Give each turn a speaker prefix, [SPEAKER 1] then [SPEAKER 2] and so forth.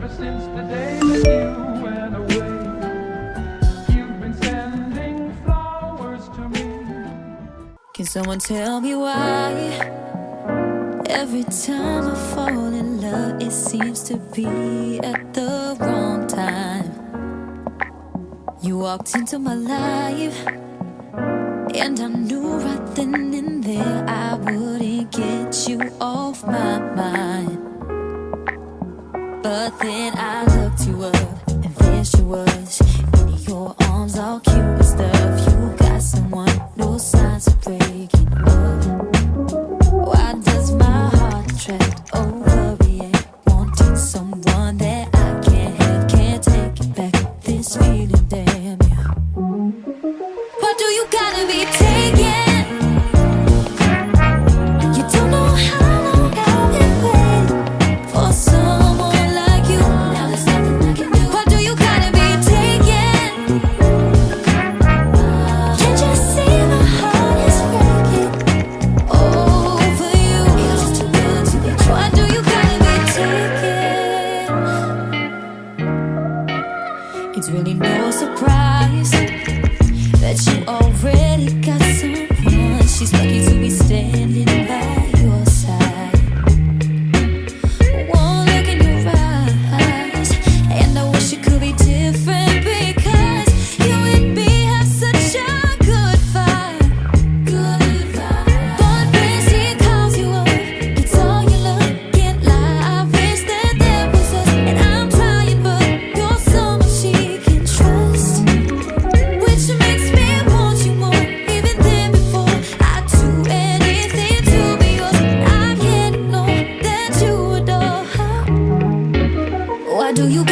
[SPEAKER 1] Ever since the day that you went away, you've been sending flowers to me.
[SPEAKER 2] Can someone tell me why? Every time I fall in love, it seems to be at the wrong time. You walked into my life, and I knew right then and there I wouldn't get you off my mind. But then I looked you up, and there she was, in your arms all cute and stuff. You got someone, no signs of breaking up. Why does my heart attract, overreact, wanting someone that I can't have, can't take it back, this feeling, damn yeah. Why do you gotta be taken? You don't know how long I've been waiting for someone like you. Now there's nothing I can do. Why do you gotta be taken? Can't you see my heart is breaking over you? You're just too good to be true. Why do you gotta be taken? It's really no surprise that you already got someone. She's lucky to be standing by your side. One look in your eyes, and I wish it could be different, because you and me have such a good vibe. Good vibe. But when she calls you up, it's all you look, can't lie. I wish that there was us, and I'm trying, but you're someone she can trust, which makes me want you more, even than before. I'd do anything to be yours. I can't ignore that you adore her. Why do you